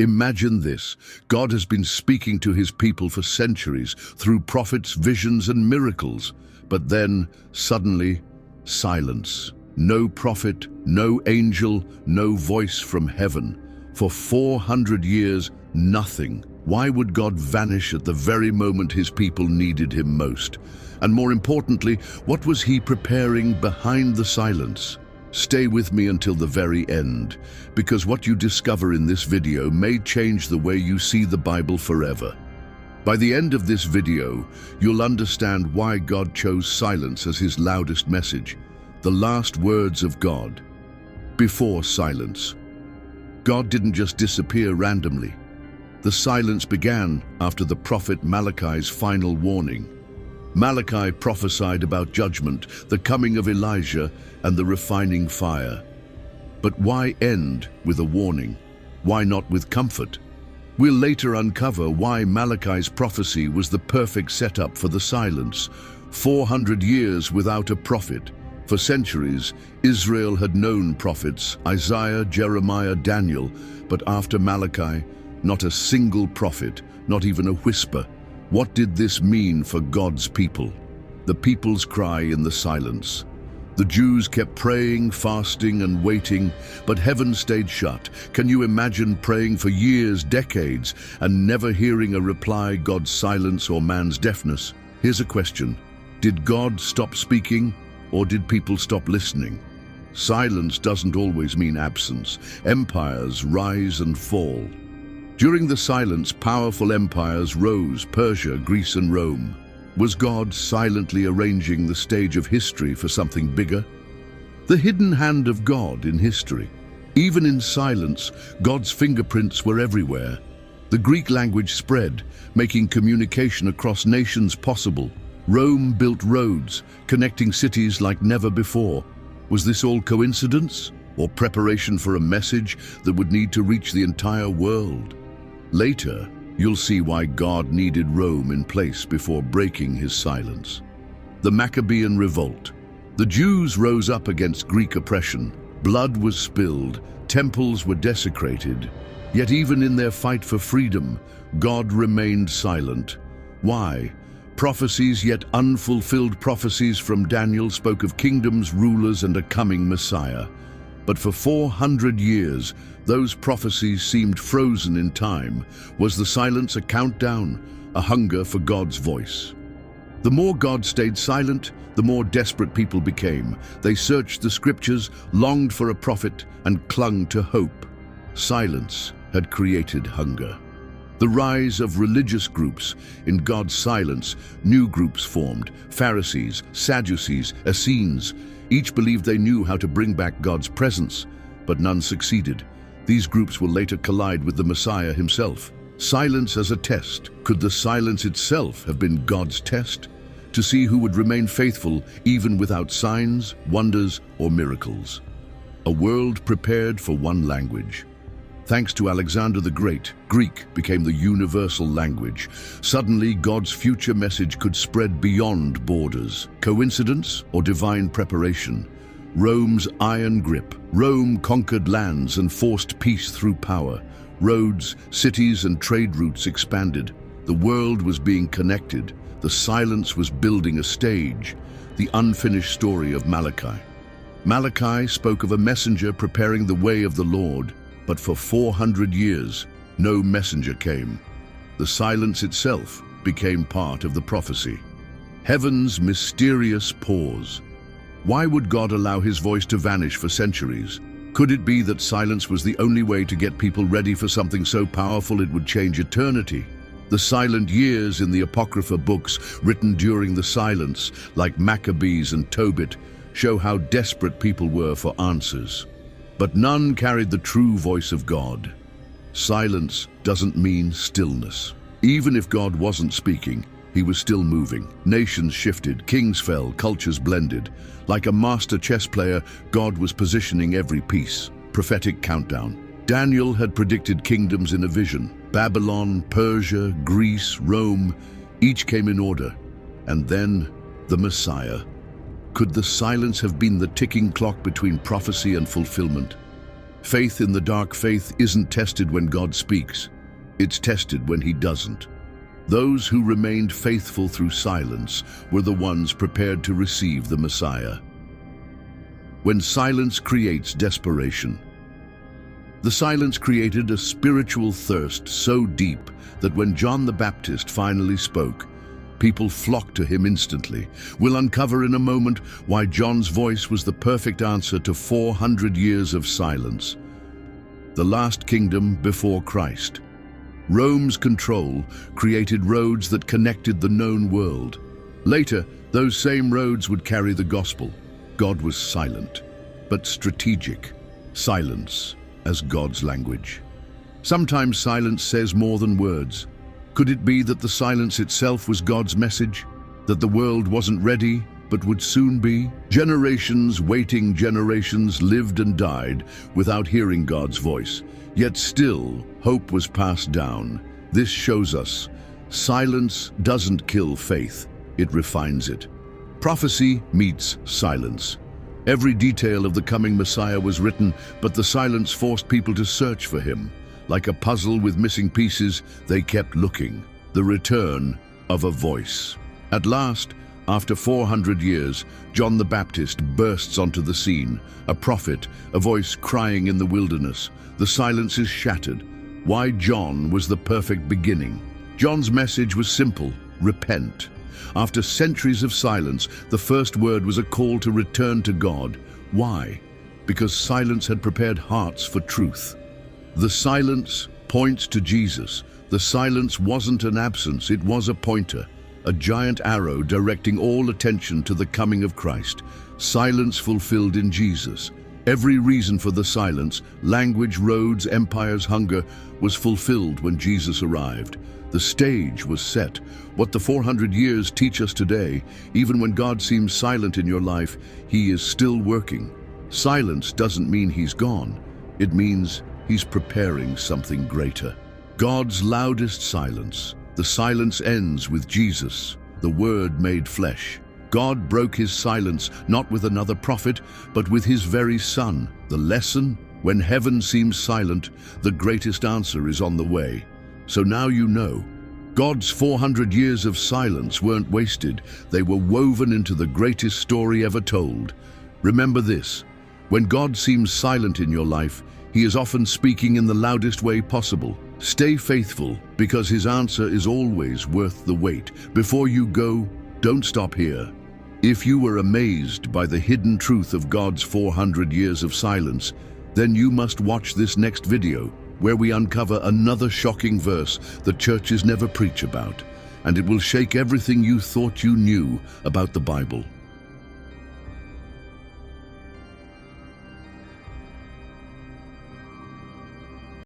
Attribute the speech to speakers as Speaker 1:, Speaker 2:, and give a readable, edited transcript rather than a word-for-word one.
Speaker 1: Imagine this. God has been speaking to his people for centuries through prophets, visions, and miracles. But then, suddenly, silence. No prophet, no angel, no voice from heaven. For 400 years, nothing. Why would God vanish at the very moment his people needed him most? And more importantly, what was he preparing behind the silence? Stay with me until the very end, because what you discover in this video may change the way you see the Bible forever. By the end of this video, you'll understand why God chose silence as his loudest message, the last words of God. Before silence, God didn't just disappear randomly. The silence began after the prophet Malachi's final warning. Malachi prophesied about judgment, the coming of Elijah, and the refining fire. But why end with a warning? Why not with comfort? We'll later uncover why Malachi's prophecy was the perfect setup for the silence. 400 years without a prophet. For centuries, Israel had known prophets, Isaiah, Jeremiah, Daniel, but after Malachi, not a single prophet, not even a whisper. What did this mean for God's people? The people's cry in the silence. The Jews kept praying, fasting, and waiting, but heaven stayed shut. Can you imagine praying for years, decades, and never hearing a reply? God's silence or man's deafness? Here's a question. Did God stop speaking, or did people stop listening? Silence doesn't always mean absence. Empires rise and fall. During the silence, powerful empires rose: Persia, Greece, and Rome. Was God silently arranging the stage of history for something bigger? The hidden hand of God in history. Even in silence, God's fingerprints were everywhere. The Greek language spread, making communication across nations possible. Rome built roads, connecting cities like never before. Was this all coincidence, or preparation for a message that would need to reach the entire world? Later, you'll see why God needed Rome in place before breaking his silence. The Maccabean Revolt. The Jews rose up against Greek oppression. Blood was spilled, temples were desecrated. Yet even in their fight for freedom, God remained silent. Why? Prophecies, yet unfulfilled prophecies from Daniel, spoke of kingdoms, rulers, and a coming Messiah. But for 400 years, those prophecies seemed frozen in time. Was the silence a countdown, a hunger for God's voice? The more God stayed silent, the more desperate people became. They searched the scriptures, longed for a prophet, and clung to hope. Silence had created hunger. The rise of religious groups. In God's silence, new groups formed: Pharisees, Sadducees, Essenes. Each believed they knew how to bring back God's presence, but none succeeded. These groups will later collide with the Messiah himself. Silence as a test. Could the silence itself have been God's test? To see who would remain faithful even without signs, wonders, or miracles. A world prepared for one language. Thanks to Alexander the Great, Greek became the universal language. Suddenly, God's future message could spread beyond borders. Coincidence or divine preparation? Rome's iron grip. Rome conquered lands and forced peace through power. Roads, cities, and trade routes expanded. The world was being connected. The silence was building a stage. The unfinished story of Malachi. Malachi spoke of a messenger preparing the way of the Lord. But for 400 years, no messenger came. The silence itself became part of the prophecy. Heaven's mysterious pause. Why would God allow his voice to vanish for centuries? Could it be that silence was the only way to get people ready for something so powerful it would change eternity? The silent years in the Apocrypha books written during the silence, like Maccabees and Tobit, show how desperate people were for answers. But none carried the true voice of God. Silence doesn't mean stillness. Even if God wasn't speaking, he was still moving. Nations shifted, kings fell, cultures blended. Like a master chess player, God was positioning every piece. Prophetic countdown. Daniel had predicted kingdoms in a vision. Babylon, Persia, Greece, Rome, each came in order. And then the Messiah. Could the silence have been the ticking clock between prophecy and fulfillment? Faith in the dark, faith isn't tested when God speaks. It's tested when he doesn't. Those who remained faithful through silence were the ones prepared to receive the Messiah. When silence creates desperation. The silence created a spiritual thirst so deep that when John the Baptist finally spoke, people flocked to him instantly. We'll uncover in a moment why John's voice was the perfect answer to 400 years of silence. The last kingdom before Christ. Rome's control created roads that connected the known world. Later, those same roads would carry the gospel. God was silent, but strategic. Silence as God's language. Sometimes silence says more than words. Could it be that the silence itself was God's message? That the world wasn't ready, but would soon be? Generations, waiting generations, lived and died without hearing God's voice. Yet still, hope was passed down. This shows us, silence doesn't kill faith, it refines it. Prophecy meets silence. Every detail of the coming Messiah was written, but the silence forced people to search for him. Like a puzzle with missing pieces, they kept looking. The return of a voice. At last, after 400 years, John the Baptist bursts onto the scene, a prophet, a voice crying in the wilderness. The silence is shattered. Why John was the perfect beginning. John's message was simple: repent. After centuries of silence, the first word was a call to return to God. Why? Because silence had prepared hearts for truth. The silence points to Jesus. The silence wasn't an absence, it was a pointer. A giant arrow directing all attention to the coming of Christ. Silence fulfilled in Jesus. Every reason for the silence, language, roads, empires, hunger, was fulfilled when Jesus arrived. The stage was set. What the 400 years teach us today, even when God seems silent in your life, he is still working. Silence doesn't mean he's gone. It means he's preparing something greater. God's loudest silence. The silence ends with Jesus, the Word made flesh. God broke his silence not with another prophet, but with his very Son. The lesson? When heaven seems silent, the greatest answer is on the way. So now you know. God's 400 years of silence weren't wasted. They were woven into the greatest story ever told. Remember this: when God seems silent in your life, he is often speaking in the loudest way possible. Stay faithful, because his answer is always worth the wait. Before you go, don't stop here. If you were amazed by the hidden truth of God's 400 years of silence, then you must watch this next video, where we uncover another shocking verse that churches never preach about, and it will shake everything you thought you knew about the Bible.